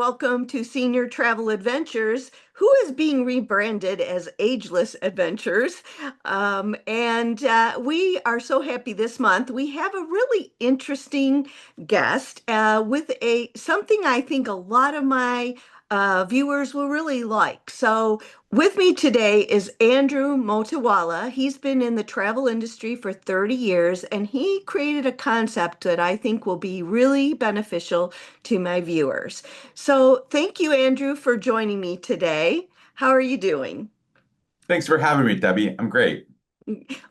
welcome to Senior Travel Adventures, who is being rebranded as Ageless Adventures. And we are so happy this month. We have a really interesting guest with a something I think a lot of my viewers will really like. So, with me today is Andrew Motiwalla. He's been in the travel industry for 30 years and he created a concept that I think will be really beneficial to my viewers. So, thank you, Andrew, for joining me today. How are you doing? Thanks for having me, Debbie. I'm great.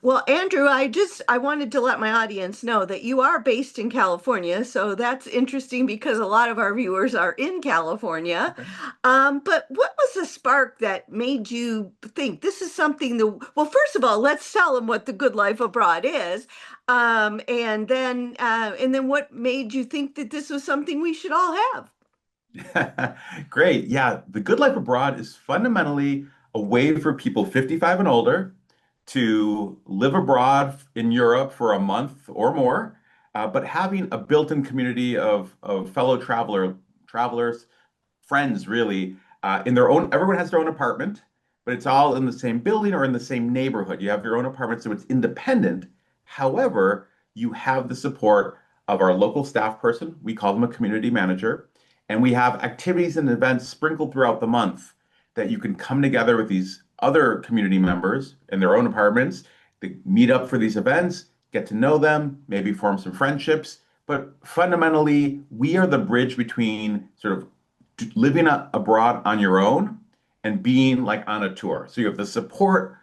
Well, Andrew, I wanted to let my audience know that you are based in California, so that's interesting because a lot of our viewers are in California. Okay. But what was the spark that made you think this is something well, first of all, let's tell them what the good life abroad is. And then what made you think that this was something we should all have? Great. Yeah, the Good Life Abroad is fundamentally a way for people 55 and older to live abroad in Europe for a month or more, but having a built-in community of fellow travelers, friends, really, in their own. Everyone has their own apartment, but it's all in the same building or in the same neighborhood. You have your own apartment, so it's independent. However, you have the support of our local staff person. We call them a community manager, and we have activities and events sprinkled throughout the month that you can come together with these other community members in their own apartments. They meet up for these events, get to know them, maybe form some friendships. But fundamentally, we are the bridge between sort of living abroad on your own and being like on a tour. So you have the support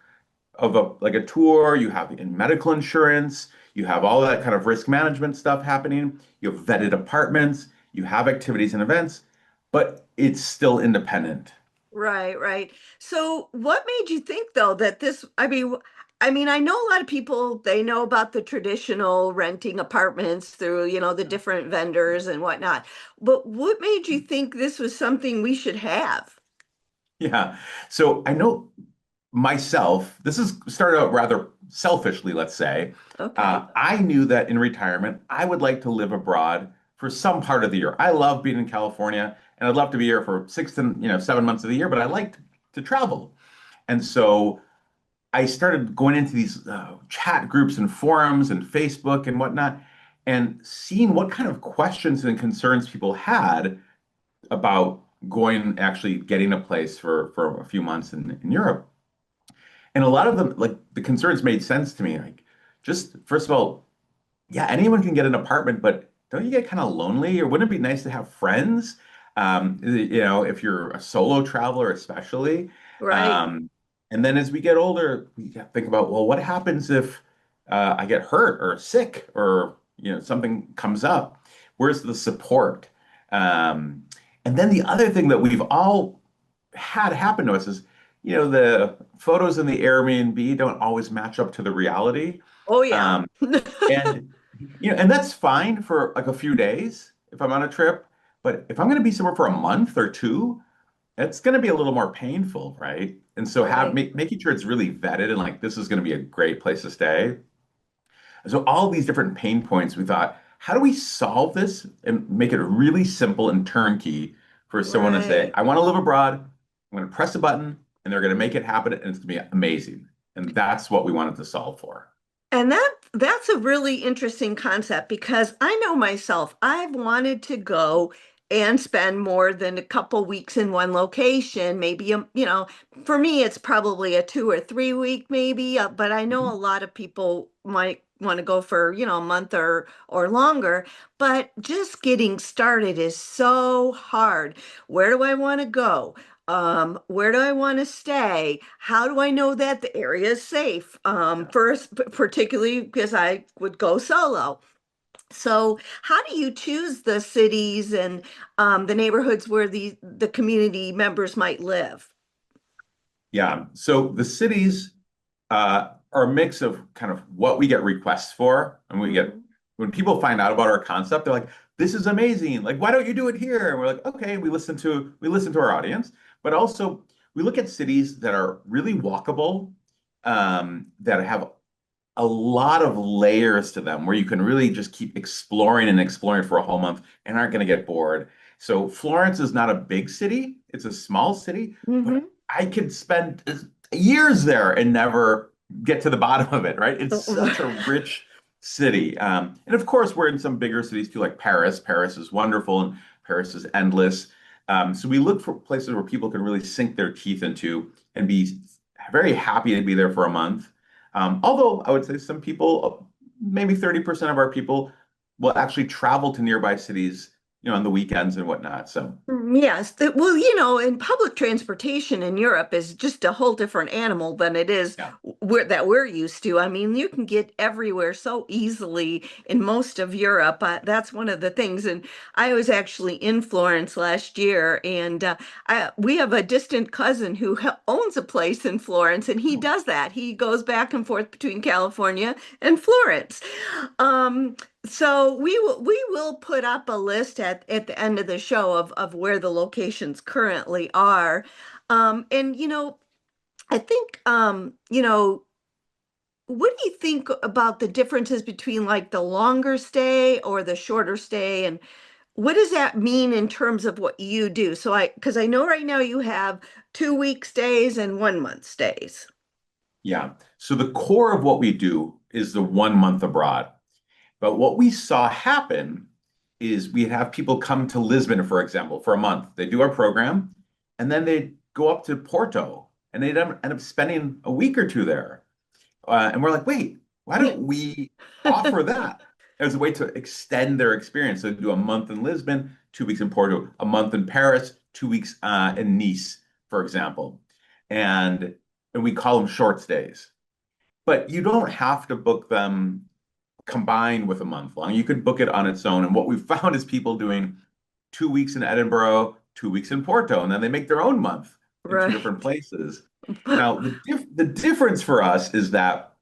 of a tour, you have in medical insurance, you have all that kind of risk management stuff happening, you have vetted apartments, you have activities and events, but it's still independent. Right, right. So what made you think though that I mean, I know a lot of people they know about the traditional renting apartments through, the different vendors and whatnot. But what made you think this was something we should have? Yeah. So I know myself, this is started out rather selfishly, let's say. Okay. I knew that in retirement, I would like to live abroad for some part of the year. I love being in California, and I'd love to be here for 7 months of the year, but I like to travel. And so I started going into these chat groups and forums and Facebook and whatnot, and seeing what kind of questions and concerns people had about going actually getting a place for a few months in Europe. And a lot of them, like the concerns made sense to me. Like, just first of all, yeah, anyone can get an apartment, but don't you get kind of lonely? Or wouldn't it be nice to have friends? If you're a solo traveler, especially. Right. Um, and then as we get older, we think about, well, what happens if I get hurt or sick or something comes up? Where's the support? Um, and then the other thing that we've all had happen to us is, the photos in the Airbnb don't always match up to the reality. Oh yeah. Um, and and that's fine for like a few days if I'm on a trip. But if I'm going to be somewhere for a month or two, it's going to be a little more painful, right? And so Right. making sure it's really vetted and like this is going to be a great place to stay. So all these different pain points, we thought, how do we solve this and make it really simple and turnkey for someone to say, Right. I want to live abroad, I'm going to press a button, and they're going to make it happen, and it's going to be amazing. And that's what we wanted to solve for. And that's a really interesting concept because I know myself, I've wanted to go and spend more than a couple weeks in one location. Maybe for me it's probably a 2 or 3 week maybe, but I know a Mhm. lot of people might want to go for, a month or longer, but just getting started is so hard. Where do I want to go? Where do I want to stay? How do I know that the area is safe? First, particularly because I would go solo. So, how do you choose the cities and the neighborhoods where the community members might live? Yeah. So the cities are a mix of kind of what we get requests for, and we get Mhm. when people find out about our concept, they're like, "This is amazing! Like, why don't you do it here?" And we're like, "Okay." We listen to our audience, but also we look at cities that are really walkable, that have a lot of layers to them, where you can really just keep exploring and exploring for a whole month and aren't going to get bored. So Florence is not a big city, it's a small city, but Hmm. I could spend years there and never get to the bottom of it, right? It's such a rich city. And of course, we're in some bigger cities too, like Paris. Paris is wonderful and Paris is endless. So we look for places where people can really sink their teeth into and be very happy to be there for a month. Although I would say some people, maybe 30% of our people, will actually travel to nearby cities, on the weekends and whatnot. So, Yes, well, and public transportation in Europe is just a whole different animal than it is yeah. that we're used to. I mean, you can get everywhere so easily in most of Europe. That's one of the things. And I was actually in Florence last year, and we have a distant cousin who owns a place in Florence, and he does that. He goes back and forth between California and Florence. Um, so we will put up a list at the end of the show of where the locations currently are. And I think what do you think about the differences between like the longer stay or the shorter stay, and what does that mean in terms of what you do? So because I know right now you have 2 week stays and 1 month stays. Yeah. So the core of what we do is the 1 month abroad. But what we saw happen is we'd have people come to Lisbon, for example, for a month. They do our program, and then they'd go up to Porto, and they'd end up spending a week or two there. And we're like, wait, why don't we offer that as a way to extend their experience? So do a month in Lisbon, 2 weeks in Porto, a month in Paris, 2 weeks in Nice, for example. And and we call them short stays. But you don't have to book them combined with a month long. You could book it on its own. And what we found is people doing 2 weeks in Edinburgh, 2 weeks in Porto, and then they make their own month in two different Right. places. Now, the difference for us is that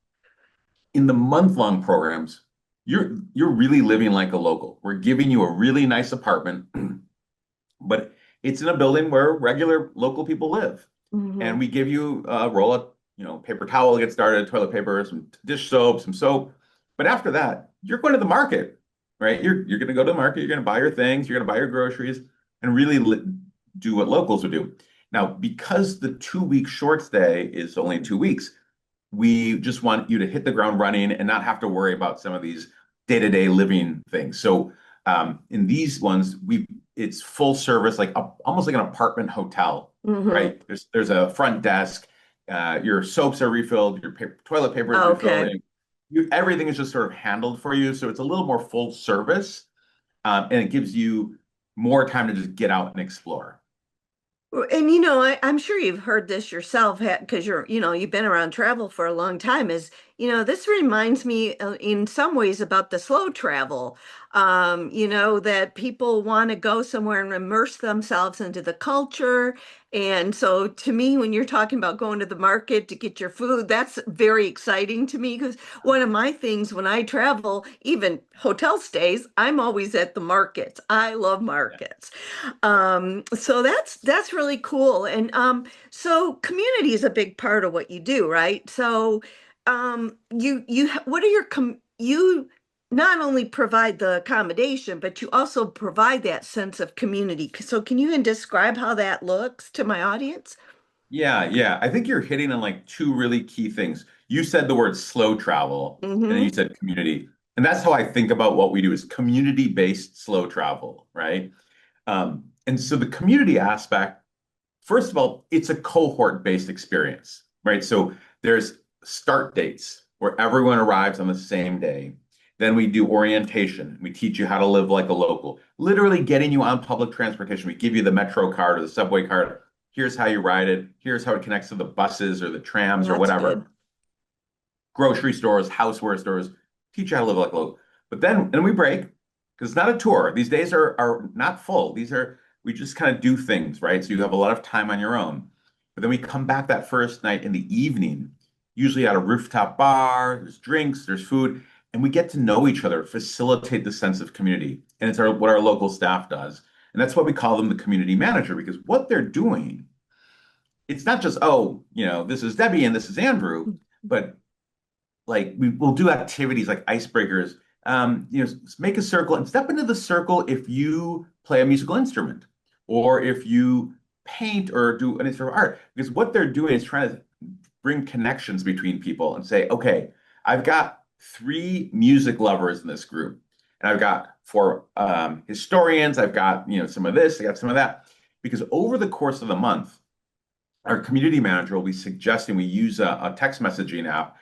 in the month-long programs, you're really living like a local. We're giving you a really nice apartment, but it's in a building where regular local people live. And Hmm. we give you a roll of, paper towel to get started, toilet paper, some dish soap, some soap. But after that, you're going to the market, right? You're going to go to the market, you're going to buy your things, you're going to buy your groceries, and really do what locals would do. Now, because the 2 week short stay is only 2 weeks, we just want you to hit the ground running and not have to worry about some of these day-to-day living things. So in these ones, it's full service, like almost like an apartment hotel, Hmm. right? There's a front desk, your soaps are refilled, your toilet paper is refilled, Okay. and everything is just sort of handled for you. So it's a little more full service, and it gives you more time to just get out and explore. And I'm sure you've heard this yourself because you've been around travel for a long time. This reminds me in some ways about the slow travel. That people want to go somewhere and immerse themselves into the culture. And so to me, when you're talking about going to the market to get your food, that's very exciting to me because one of my things when I travel, even hotel stays, I'm always at the markets. I love Yeah. markets. So that's really cool. And so community is a big part of what you do, right? So what are you not only provide the accommodation, but you also provide that sense of community. So can you describe how that looks to my audience? Yeah, yeah. I think you're hitting on like two really key things. You said the word slow travel, and then you Mm-hmm. said community. And that's how I think about what we do is community-based slow travel, right? And so the community aspect, first of all, it's a cohort-based experience, right? So there's start dates where everyone arrives on the same day. Then we do orientation. We teach you how to live like a local, literally getting you on public transportation. We give you the Metro card or the subway card. Here's how you ride it. Here's how it connects to the buses or the trams or That's good. whatever. Grocery stores, houseware stores, teach you how to live like a local. But then we break because it's not a tour. These days are not full. We just kind of do things, right? So you have a lot of time on your own. But then we come back that first night in the evening, usually at a rooftop bar, there's drinks, there's food, and we get to know each other, facilitate the sense of community. And it's what our local staff does. And that's why we call them the community manager, because what they're doing, it's not just, oh, this is Debbie and this is Andrew, but like we'll do activities like icebreakers. Make a circle and step into the circle if you play a musical instrument, or if you paint or do any sort of art, because what they're doing is trying to bring connections between people and say, okay, I've got three music lovers in this group, and I've got four historians, I've got some of this, I got some of that, because over the course of the month, our community manager will be suggesting we use a text messaging app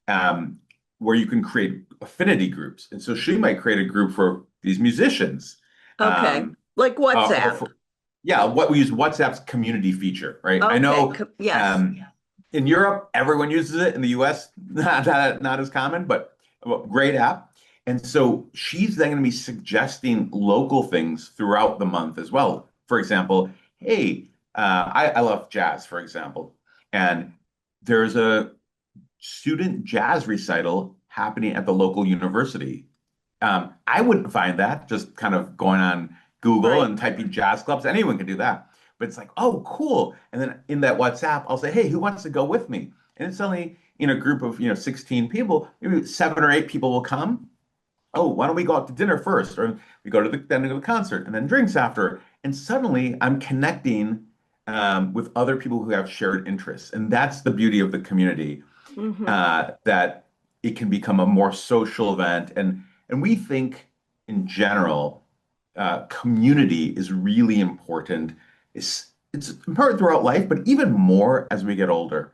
um, where you can create affinity groups. And so she might create a group for these musicians. Okay. Um, Like or WhatsApp. for, yeah, what we use WhatsApp's community feature, right? I Okay. know Yes. um, in Europe, everyone uses it. In the US, not as common, but well, great app. And so she's then going to be suggesting local things throughout the month as well. For example, hey, I love jazz, for example, and there's a student jazz recital happening at the local university. I wouldn't find that just kind of going on Google Right. and typing jazz clubs. Anyone can do that. But it's like, oh, cool. And then in that WhatsApp, I'll say, hey, who wants to go with me? And it's only in a group of, 16 people, maybe 7 or 8 people will come. Oh, why don't we go out to dinner first? Or we go to then to the concert and then drinks after. And suddenly I'm connecting with other people who have shared interests. And that's the beauty of the community, Hmm. that it can become a more social event. And we think in general, community is really important. It's important throughout life, but even more as we get older.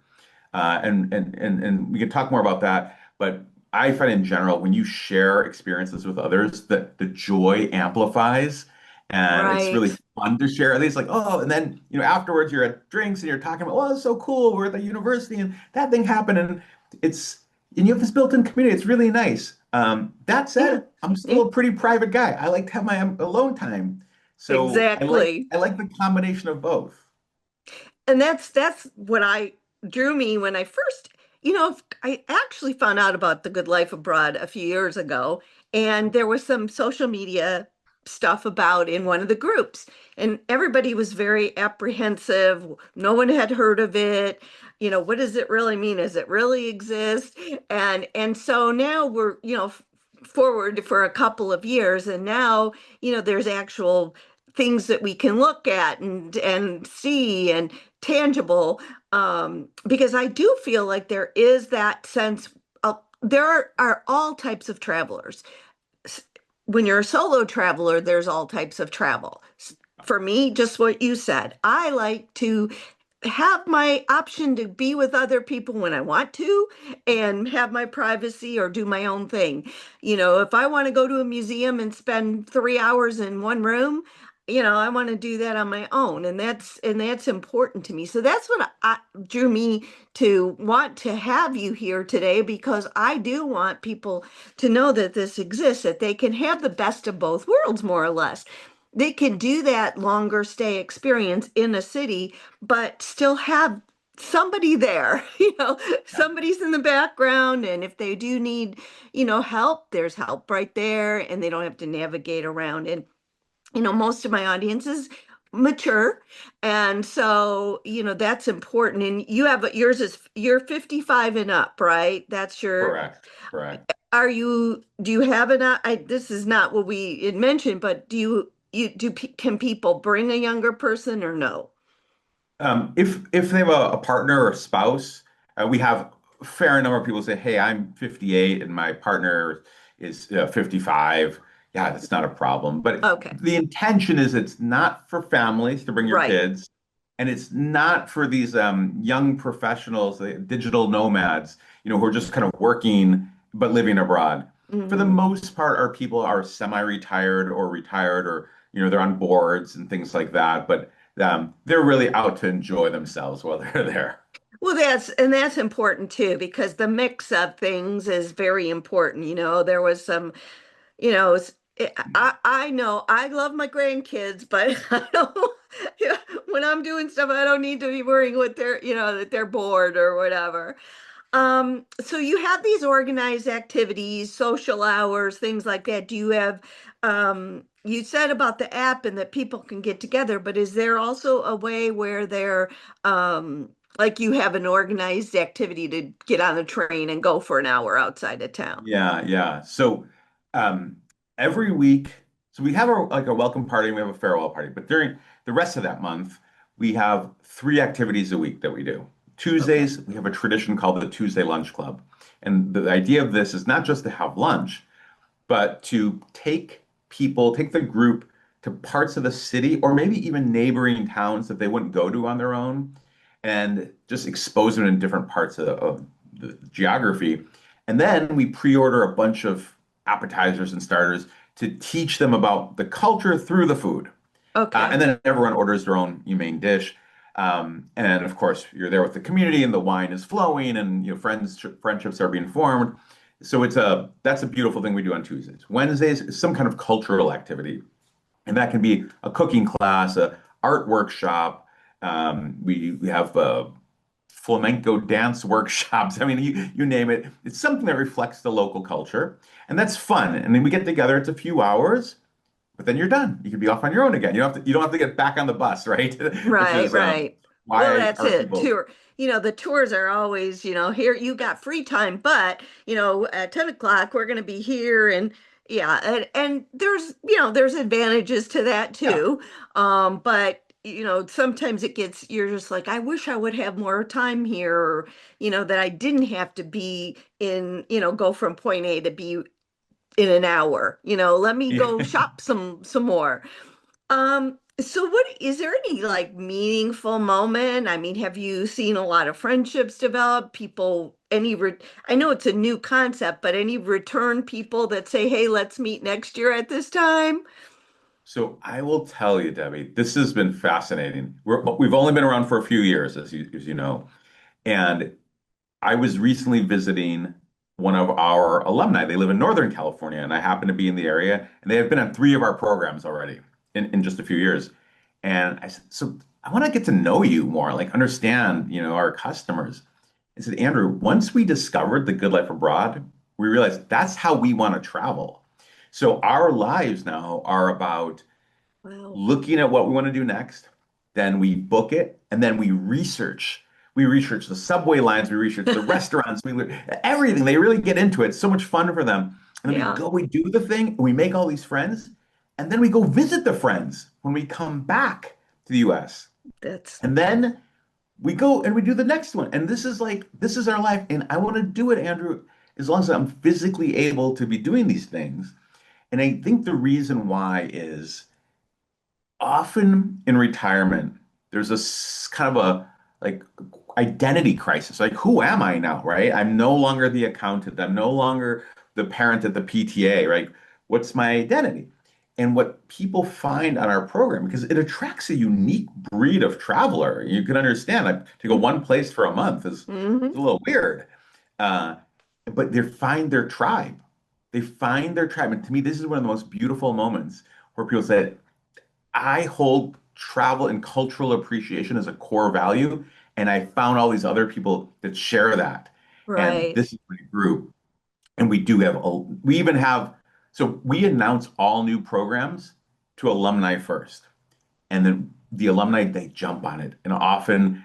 And we can talk more about that. But I find in general, when you share experiences with others, that the joy amplifies, and it's really Right. fun to share. At least like, oh, and then afterwards you're at drinks and you're talking about, oh, it's so cool. We're at the university and that thing happened, and it's and you have this built-in community. It's really nice. That Yeah. said, I'm Yeah. still a pretty private guy. I like to have my alone time, so I like Exactly. I like the combination of both. And that's what I drew me when I first, I actually found out about the Good Life Abroad a few years ago, and there was some social media stuff about in one of the groups, and everybody was very apprehensive. No one had heard of it. What does it really mean? Does it really exist? And so now we're, forward for a couple of years, and now, there's actual things that we can look at and see and tangible, because I do feel like there is that sense of there are all types of travelers. When you're a solo traveler, there's all types of travel. For me, just what you said, I like to have my option to be with other people when I want to and have my privacy or do my own thing. If I want to go to a museum and spend 3 hours in one room, I want to do that on my own. And that's important to me. So that's what drew me to want to have you here today, because I do want people to know that this exists, that they can have the best of both worlds, more or less. They can do that longer stay experience in a city but still have somebody there. Somebody's in the background, and if they do need, help, there's help right there, and they don't have to navigate around. And most of my audience is mature, and so that's important. And yours is you're 55 and up, right? That's your. Correct. Correct. Do you have this is not what we had mentioned, but can people bring a younger person or no? If they have a partner or a spouse, we have a fair number of people say, "Hey, I'm 58 and my partner is 55." Yeah, that's not a problem. But Okay. the intention is it's not for families to bring your Right. kids, and it's not for these young professionals, the digital nomads, who are just kind of working but living abroad. For the Hmm. most part, our people are semi-retired or retired, or they're on boards and things like that. But they're really out to enjoy themselves while they're there. Well, that's important too, because the mix of things is very important. There was some, you know, s- I know I love my grandkids, but I don't, when I'm doing stuff, I don't need to be worrying what that they're bored or whatever. So you have these organized activities, social hours, things like that. Do you have, you said about the app and that people can get together, but is there also a way where like you have an organized activity to get on a train and go for an hour outside of town? Yeah, yeah. So um, every week, So we have a welcome party and we have a farewell party. But during the rest of that month, we have three activities a week that we do. Okay. Tuesdays, we have a tradition called the Tuesday Lunch Club. And the idea of this is not just to have lunch, but to take the group to parts of the city or maybe even neighboring towns that they wouldn't go to on their own and just expose them in different parts of the geography. And then we pre-order a bunch of appetizers and starters to teach them about the culture through the food. And Okay. then everyone orders their own main dish. And of course, you're there with the community, and the wine is flowing, and friendships are being formed. So that's a beautiful thing we do on Tuesdays. Wednesdays is some kind of cultural activity, and that can be a cooking class, a art workshop. We have flamenco dance workshops. I mean, you name it. It's something that reflects the local culture, and that's fun. And then we get together. It's a few hours, but then you're done. You can be off on your own again. You don't have to get back on the bus, right? Which Right, is right. Well, why that's our it. people. Tour. The tours are always, here you got free time, but at 10 o'clock we're gonna be here and yeah, and there's advantages to that Yeah. too. But sometimes you're just like, I wish I would have more time here, or that I didn't have to be go from point A to B in an hour. Let me go shop some more. So what is there any like meaningful moment? I mean, have you seen a lot of friendships develop? I know it's a new concept, but any return people that say, "Hey, let's meet next year at this time?" So I will tell you, Debbie, this has been fascinating. We've only been around for a few years, as you know, and I was recently visiting one of our alumni. They live in Northern California, and I happen to be in the area, and they have been on three of our programs already in just a few years. And I said, so I want to get to know you more, like understand, our customers. I said, Andrew, once we discovered the good life abroad, we realized that's how we want to travel. So our lives now are about Wow. looking at what we want to do next. Then we book it, and then we research. We research the subway lines, we research the restaurants, everything. They really get into it. It's so much fun for them. And then Yeah, we do the thing, and we make all these friends, and then we go visit the friends when we come back to the US. that's And then we go and we do the next one. And this is our life. And I want to do it, Andrew, as long as I'm physically able to be doing these things. And I think the reason why is often in retirement, there's this kind of a like identity crisis. Like, who am I now, right? I'm no longer the accountant. I'm no longer the parent at the PTA, right? What's my identity? And what people find on our program, because it attracts a unique breed of traveler. You can understand, like, to go one place for a month is hmm a little weird. Uh, but they find their tribe. They find their tribe. And to me, this is one of the most beautiful moments where people say, I hold travel and cultural appreciation as a core value, and I found all these other people that share that. And right. this is my group. And we even have, so we announce all new programs to alumni first. And then the alumni, they jump on it. And often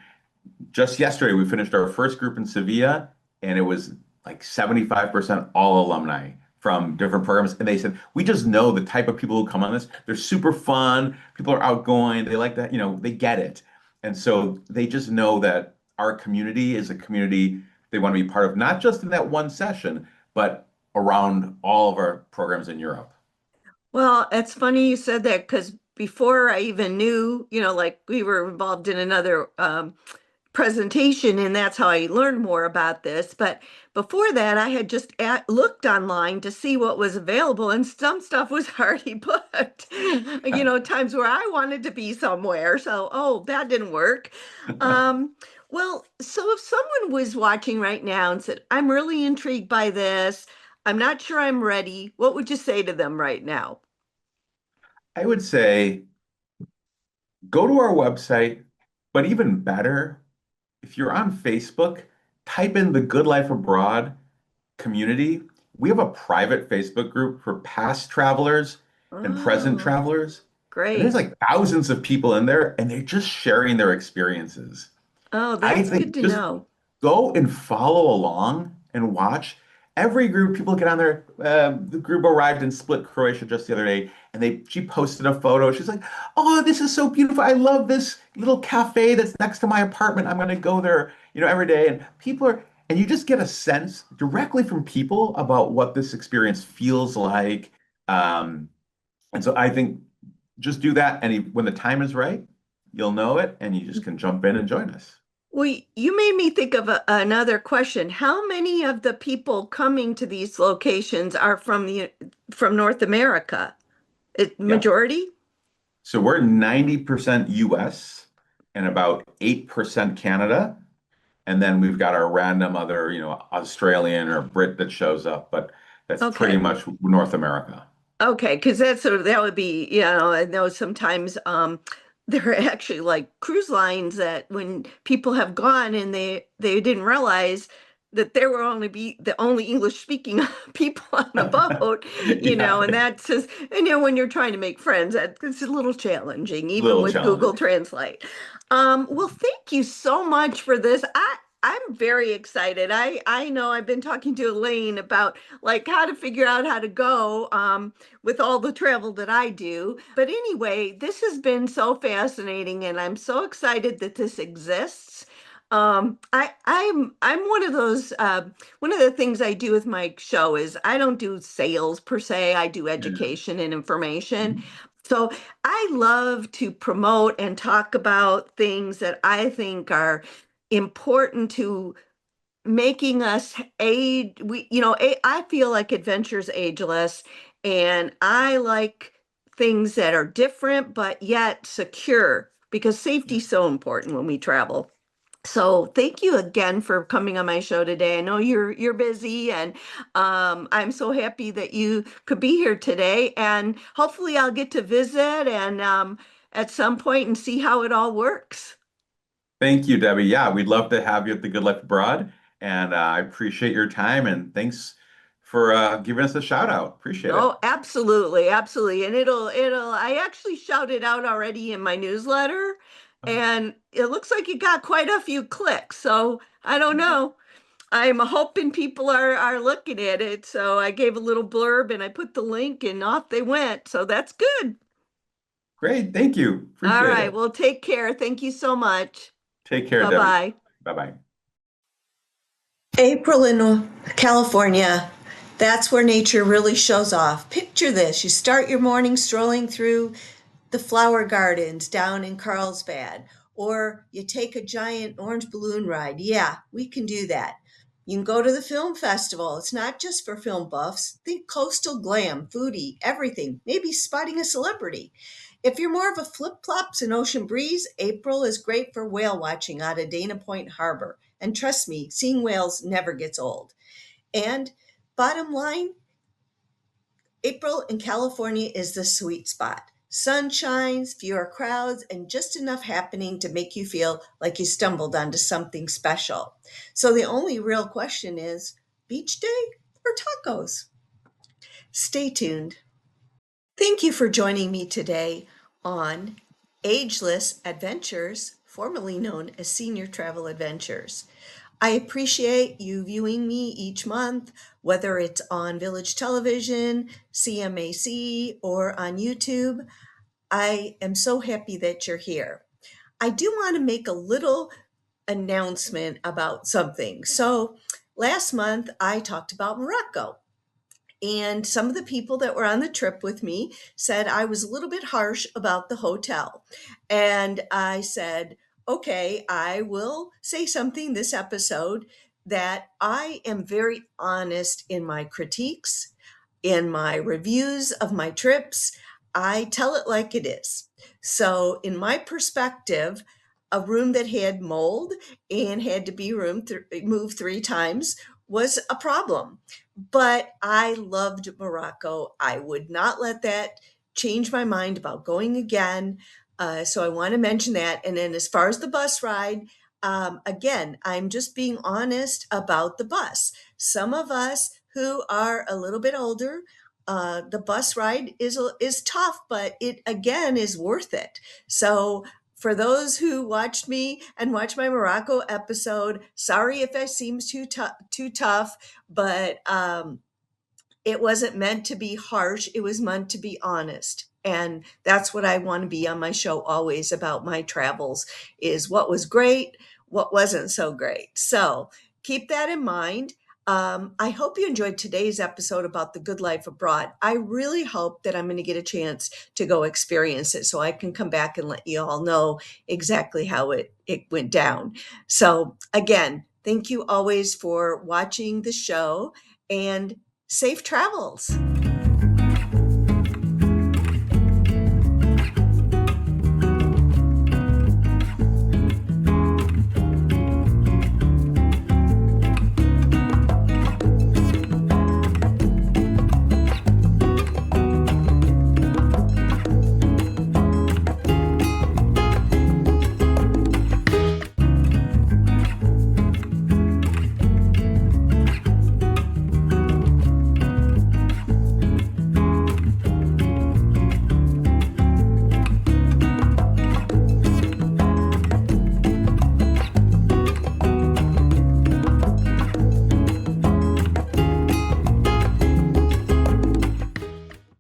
just yesterday, we finished our first group in Sevilla, and it was like 75% all alumni from different programs. And they said, we just know the type of people who come on this. They're super fun. People are outgoing. They like that, they get it. And so they just know that our community is a community they want to be part of, not just in that one session, but around all of our programs in Europe. Well, it's funny you said that because before I even knew, like we were involved in another presentation, and that's how I learned more about this. But before that, I had just looked online to see what was available, and some stuff was already booked. Times where I wanted to be somewhere. So, oh, that didn't work. Well, so if someone was watching right now and said, I'm really intrigued by this, I'm not sure I'm ready, what would you say to them right now? I would say go to our website, but even better, if you're on Facebook, type in the Good Life Abroad community. We have a private Facebook group for past travelers and present Oh, travelers. And there's great. like thousands of people in there, and they're just sharing their experiences. Oh, I that's good think to just know. go and follow along and watch. Every group, people get on there. The group arrived in Split, Croatia just the other day, and she posted a photo. She's like, "Oh, this is so beautiful. I love this little cafe that's next to my apartment. I'm going to go there, every day." And you just get a sense directly from people about what this experience feels like. Um, and so I think just do that, and when the time is right, you'll know it, and you just can jump in and join us. Well, you made me think of another question. How many of the people coming to these locations are from North America? Yeah. Majority? So we're 90% US and about 8% Canada. And then we've got our random other, Australian or Brit that shows up, but that's pretty Okay. much North America. Okay, because that would be, I know sometimes there are actually like cruise lines that when people have gone and they didn't realize that there were only be the only English speaking people on the boat, Yeah, and that's just, when you're trying to make friends, it's a little challenging, a even little with Google challenging. Translate. Well, thank you so much for this. I'm very excited. I know I've been talking to Elaine about like how to figure out how to go. With all the travel that I do. But anyway, this has been so fascinating, and I'm so excited that this exists. I'm one of those. One of the things I do with my show is I don't do sales per se. I do Yeah. education and information. Mhm. So I love to promote and talk about things that I think are important to making us age. I feel like adventure's ageless, and I like things that are different but yet secure because Yeah. safety's so important when we travel. So thank you again for coming on my show today. I know you're busy, and I'm so happy that you could be here today, and hopefully I'll get to visit and at some point and see how it all works. Thank you, Debbie. Yeah, we'd love to have you at the Good Life Abroad, and I appreciate your time and thanks for giving us a shout out. Appreciate it. Oh, absolutely, absolutely. And I actually shouted out already in my newsletter, and it looks like you got quite a few clicks. So I don't know. I'm hoping people are looking at it. So I gave a little blurb and I put the link and off they went. So that's good. Great, thank you. All Appreciate right. it. Well, take care. Thank you so much. Take care, Debbie. Bye-bye. Bye-bye. April in California, that's where nature really shows off. Picture this. You start your morning strolling through the flower gardens down in Carlsbad, or you take a giant orange balloon ride. Yeah, we can do that. You can go to the film festival. It's not just for film buffs. Think coastal glam, foodie, everything, maybe spotting a celebrity. If you're more of a flip flops and ocean breeze, April is great for whale watching out of Dana Point Harbor. And trust me, seeing whales never gets old. And bottom line, April in California is the sweet spot. Sun shines, fewer crowds, and just enough happening to make you feel like you stumbled onto something special. So the only real question is beach day or tacos? Stay tuned. Thank you for joining me today on Ageless Adventures, formerly known as Senior Travel Adventures. I appreciate you viewing me each month, whether it's on Village Television, CMAC, or on YouTube. I am so happy that you're here. I do want to make a little announcement about something. So, last month I talked about Morocco. And some of the people that were on the trip with me said I was a little bit harsh about the hotel. And I said, okay, I will say something this episode that I am very honest in my critiques, in my reviews of my trips. I tell it like it is. So, in my perspective, a room that had mold and had to be moved 3 times was a problem. But I loved Morocco. I would not let that change my mind about going again. So I want to mention that. And then as far as the bus ride, again, I'm just being honest about the bus. Some of us who are a little bit older, the bus ride is tough, but it again is worth it. So for those who watched me and watched my Morocco episode, sorry if that seems too tough, but It wasn't meant to be harsh, it was meant to be honest. And that's what I want to be on my show always about my travels, is what was great, what wasn't so great. So keep that in mind. I hope you enjoyed today's episode about the good life abroad. I really hope that I'm going to get a chance to go experience it so I can come back and let you all know exactly how it went down. So, again, thank you always for watching the show, and safe travels.